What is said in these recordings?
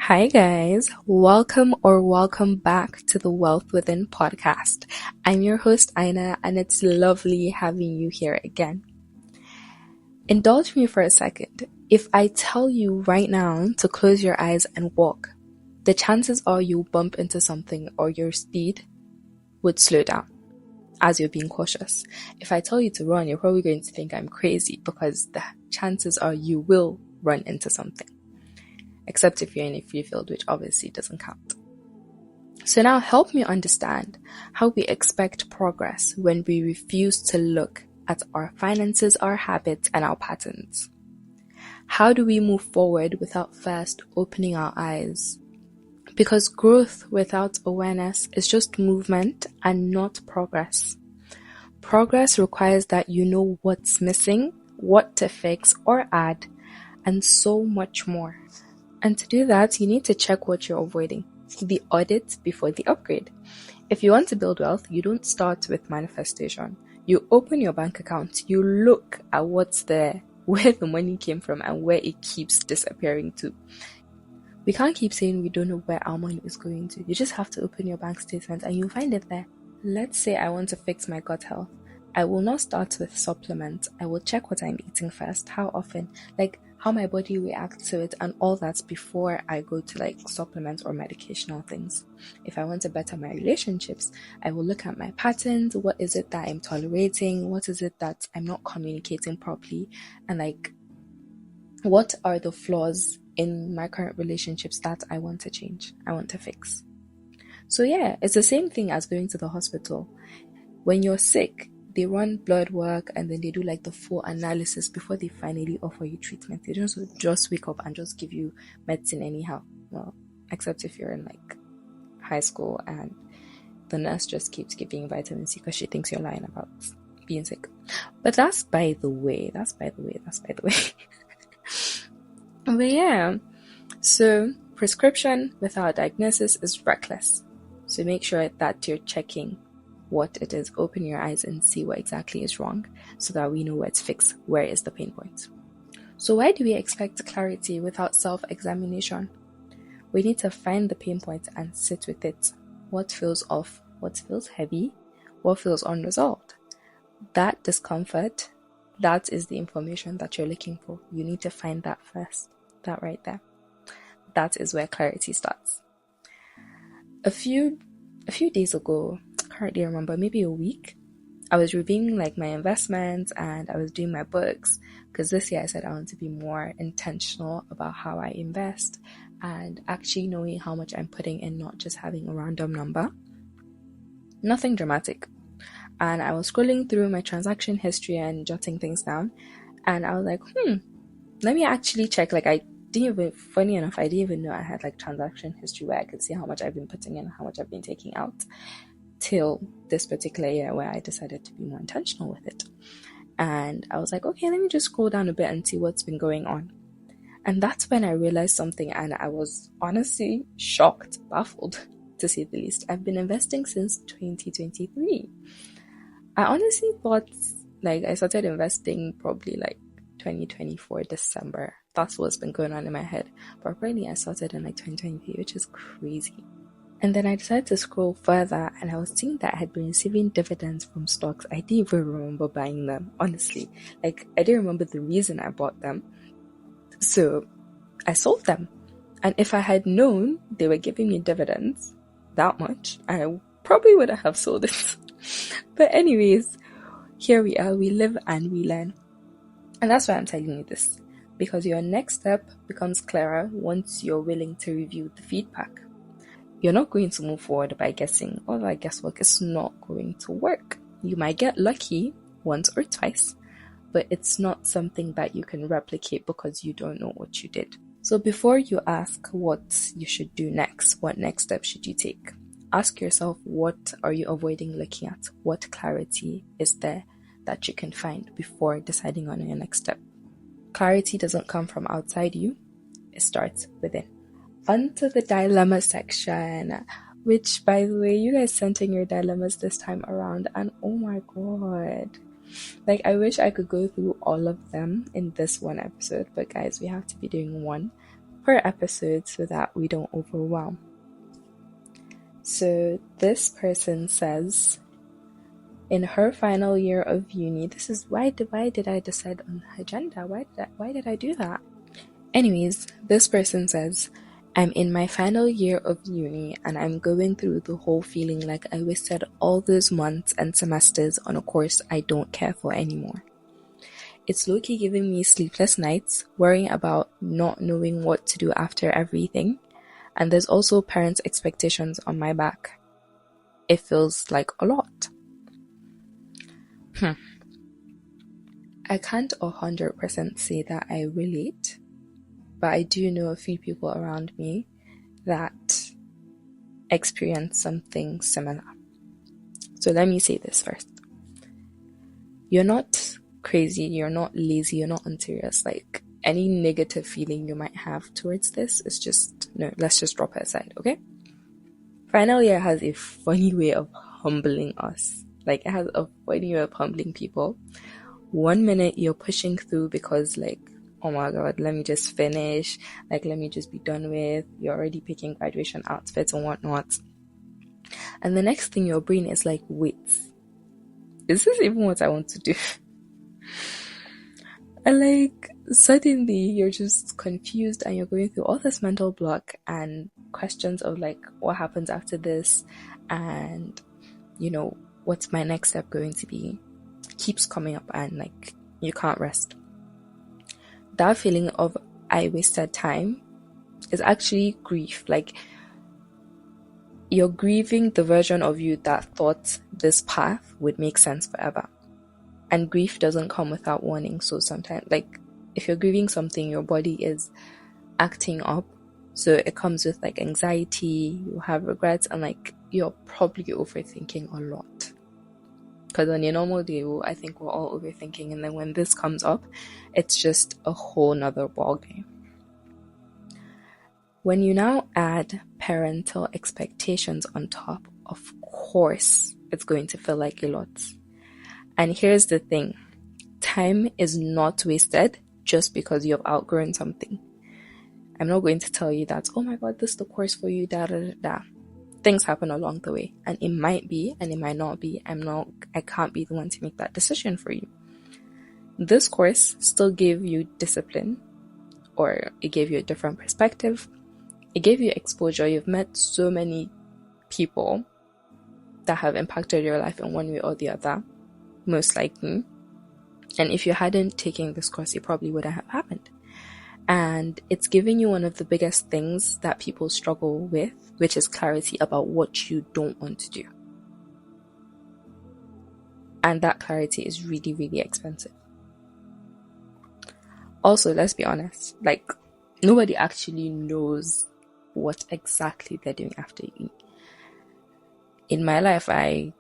Hi guys, welcome back to the Wealth Within podcast. I'm your host Aina and it's lovely having you here again. Indulge me for a second. If I tell you right now to close your eyes and walk, the chances are you'll bump into something or your speed would slow down as you're being cautious. If I tell you to run, you're probably going to think I'm crazy because the chances are you will run into something. Except if you're in a free field, which obviously doesn't count. So now help me understand how we expect progress when we refuse to look at our finances, our habits, and our patterns. How do we move forward without first opening our eyes? Because growth without awareness is just movement and not progress. Progress requires that you know what's missing, what to fix or add, and so much more. And to do that, you need to check what you're avoiding. The audit before the upgrade. If you want to build wealth, you don't start with manifestation. You open your bank account, you look at what's there, where the money came from, and where it keeps disappearing to. We can't keep saying we don't know where our money is going to. You just have to open your bank statement and you'll find it there. Let's say I want to fix my gut health. I will not start with supplements. I will check what I'm eating first, how often, how my body reacts to it and all that before I go to supplements or medicational things. If I want to better my relationships, I will look at my patterns. What is it that I'm tolerating? What is it that I'm not communicating properly? And what are the flaws in my current relationships that I want to change, I want to fix? So yeah, it's the same thing as going to the hospital. When you're sick, they run blood work and then they do the full analysis before they finally offer you treatment. They don't just wake up and just give you medicine anyhow. Well, except if you're in high school and the nurse just keeps giving you vitamin C because she thinks you're lying about being sick. But that's by the way. But yeah, so prescription without diagnosis is reckless. So make sure that you're checking what it is. Open your eyes and see what exactly is wrong so that we know where to fix, where is the pain point. So why do we expect clarity without self-examination? We need to find the pain point and sit with it. What feels off? What feels heavy? What feels unresolved? That discomfort, that is the information that you're looking for. You need to find that first. That right there. That is where clarity starts. A few days ago, hardly remember, maybe a week, I was reviewing my investments and I was doing my books because this year I said I want to be more intentional about how I invest and actually knowing how much I'm putting in, not just having a random number. Nothing dramatic. And I was scrolling through my transaction history and jotting things down and I was like, let me actually check. Funny enough, I didn't even know I had transaction history where I could see how much I've been putting in, how much I've been taking out, till this particular year where I decided to be more intentional with it. And I was like, okay, let me just scroll down a bit and see what's been going on. And that's when I realized something and I was honestly shocked, baffled to say the least. I've been investing since 2023. I honestly thought I started investing probably 2024 December. That's what's been going on in my head. But apparently I started in 2023, which is crazy. And then I decided to scroll further and I was seeing that I had been receiving dividends from stocks. I didn't even remember buying them, honestly. I didn't remember the reason I bought them. So I sold them. And if I had known they were giving me dividends that much, I probably would have sold it. But anyways, here we are. We live and we learn. And that's why I'm telling you this. Because your next step becomes clearer once you're willing to review the feedback. You're not going to move forward by guessing. All that guesswork is not going to work. You might get lucky once or twice, but it's not something that you can replicate because you don't know what you did. So before you ask what you should do next, what next step should you take? Ask yourself, what are you avoiding looking at? What clarity is there that you can find before deciding on your next step? Clarity doesn't come from outside you. It starts within. Onto the dilemma section, which, by the way, you guys sent in your dilemmas this time around, and oh my god, I wish I could go through all of them in this one episode, but guys, we have to be doing one per episode so that we don't overwhelm. So this person says, in her final year of uni, this is why did I decide on her gender? Why did I do that? Anyways, this person says, I'm in my final year of uni and I'm going through the whole feeling like I wasted all those months and semesters on a course I don't care for anymore. It's low-key giving me sleepless nights, worrying about not knowing what to do after everything, and there's also parents' expectations on my back. It feels like a lot. I can't 100% say that I relate, but I do know a few people around me that experience something similar. So let me say this first. You're not crazy, you're not lazy, you're not unserious. Like, any negative feeling you might have towards this is just, no, let's just drop it aside, okay? Final year has a funny way of humbling us. Like, it has a funny way of humbling people. One minute you're pushing through because, like, oh my god, let me just finish, like, let me just be done with. You're already picking graduation outfits and whatnot. And the next thing your brain is like, wait, is this even what I want to do? And like, suddenly you're just confused and you're going through all this mental block and questions of like, what happens after this? And, you know, what's my next step going to be? Keeps coming up and like, you can't rest. That feeling of I wasted time is actually grief. Like, you're grieving the version of you that thought this path would make sense forever. And grief doesn't come without warning. So sometimes, like, if you're grieving something, your body is acting up. So it comes with like anxiety, you have regrets, and like, you're probably overthinking a lot. Because on your normal day, I think we're all overthinking, and then when this comes up, it's just a whole nother ballgame. When you now add parental expectations on top, of course, it's going to feel like a lot. And here's the thing. Time is not wasted just because you've outgrown something. I'm not going to tell you that, oh my god, this is the course for you, da da da da. Things happen along the way, and it might be and it might not be. I can't be the one to make that decision for you. This course still gave you discipline, or it gave you a different perspective. It gave you exposure. You've met so many people that have impacted your life in one way or the other, most likely. And if you hadn't taken this course, it probably wouldn't have happened. And it's giving you one of the biggest things that people struggle with, which is clarity about what you don't want to do. And that clarity is really, really expensive. Also, let's be honest, like, nobody actually knows what exactly they're doing after uni. In my life, I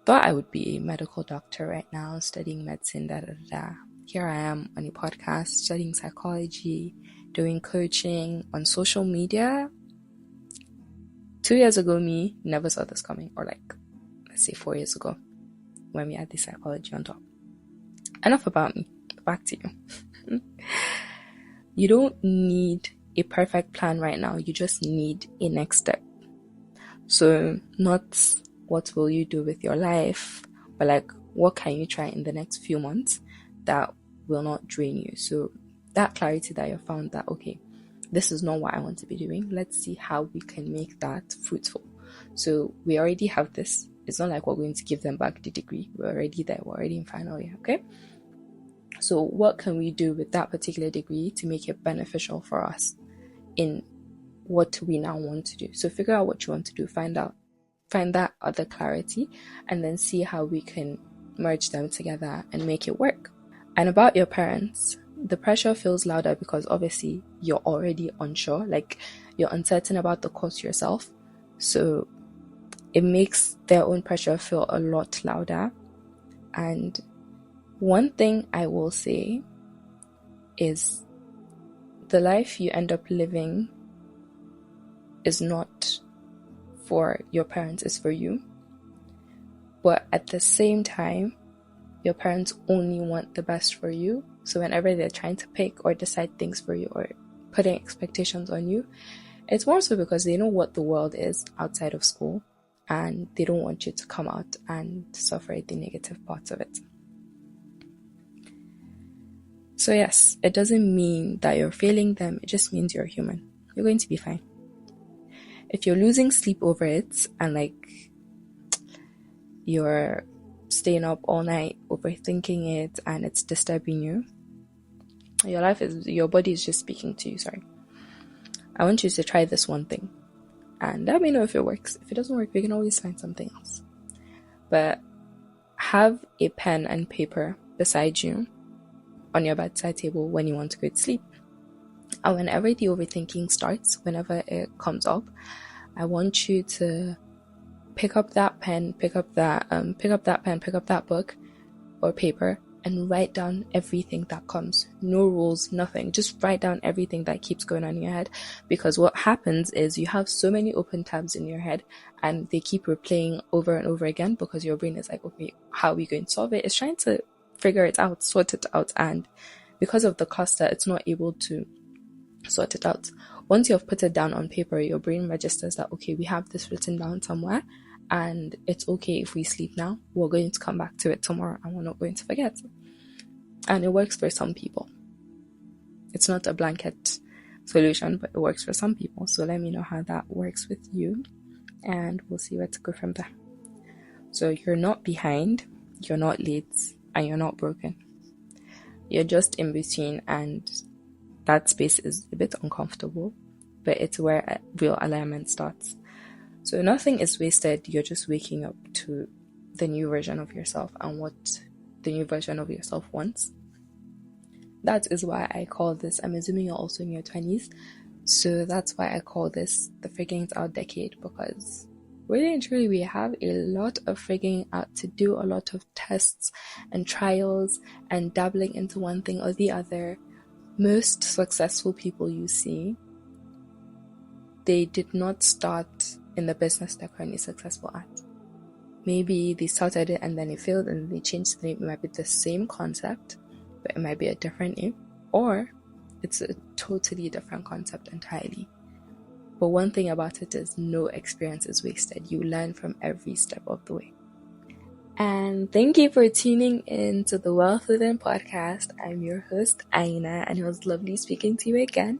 thought I would be a medical doctor right now, studying medicine, da da da. Here I am on a podcast, studying psychology, doing coaching on social media. 2 years ago, me never saw this coming, or like, let's say 4 years ago, when we had the psychology on top. Enough about me. Back to you. You don't need a perfect plan right now. You just need a next step. So not what will you do with your life, but like, what can you try in the next few months that will not drain you? So that clarity that you found that, okay, this is not what I want to be doing. Let's see how we can make that fruitful. So we already have this. It's not like we're going to give them back the degree. We're already there. We're already in final year. Okay. So what can we do with that particular degree to make it beneficial for us in what we now want to do? So figure out what you want to do. Find that other clarity, and then see how we can merge them together and make it work. And about your parents, the pressure feels louder because obviously you're already unsure, like you're uncertain about the course yourself. So it makes their own pressure feel a lot louder. And one thing I will say is the life you end up living is not for your parents, it's for you. But at the same time, your parents only want the best for you. So whenever they're trying to pick or decide things for you or putting expectations on you. It's more so because they know what the world is outside of school, and they don't want you to come out and suffer the negative parts of it. So yes, it doesn't mean that you're failing them, it just means you're human. You're going to be fine. If you're losing sleep over it and like you're staying up all night overthinking it and it's disturbing you, your body is just speaking to you, sorry. I want you to try this one thing and let me know if it works. If it doesn't work, we can always find something else. But have a pen and paper beside you on your bedside table when you want to go to sleep. And whenever the overthinking starts, whenever it comes up, I want you to pick up that book or paper and write down everything that comes. No rules, nothing. Just write down everything that keeps going on in your head. Because what happens is you have so many open tabs in your head and they keep replaying over and over again because your brain is like, okay, how are we going to solve it? It's trying to figure it out, sort it out. And because of the cluster, it's not able to sort it out. Once you've put it down on paper, your brain registers that, okay, we have this written down somewhere and it's okay if we sleep now. We're going to come back to it tomorrow and we're not going to forget. And it works for some people. It's not a blanket solution, but it works for some people. So let me know how that works with you and we'll see where to go from there. So you're not behind, you're not late, and you're not broken. You're just in between, and that space is a bit uncomfortable, but it's where real alignment starts. So nothing is wasted, you're just waking up to the new version of yourself and what the new version of yourself wants. That is why I call this, I'm assuming you're also in your 20s, so that's why I call this the figuring it out decade, because really and truly we have a lot of figuring out to do, a lot of tests and trials and dabbling into one thing or the other. Most successful people you see, they did not start in the business they're currently successful at. Maybe they started it and then it failed and they changed the name. It might be the same concept, but it might be a different name, or it's a totally different concept entirely. But one thing about it is no experience is wasted. You learn from every step of the way. And thank you for tuning in to the Wealth Within podcast. I'm your host, Aina, and it was lovely speaking to you again.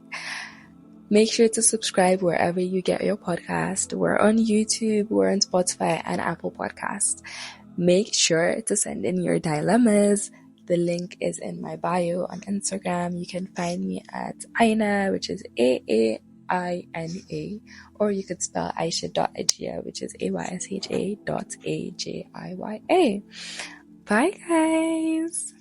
Make sure to subscribe wherever you get your podcast. We're on YouTube, we're on Spotify and Apple Podcasts. Make sure to send in your dilemmas. The link is in my bio on Instagram. You can find me at Aina, which is AAINA, or you could spell Aisha.Ajia, which is AYSHA.AJIYA. Bye guys!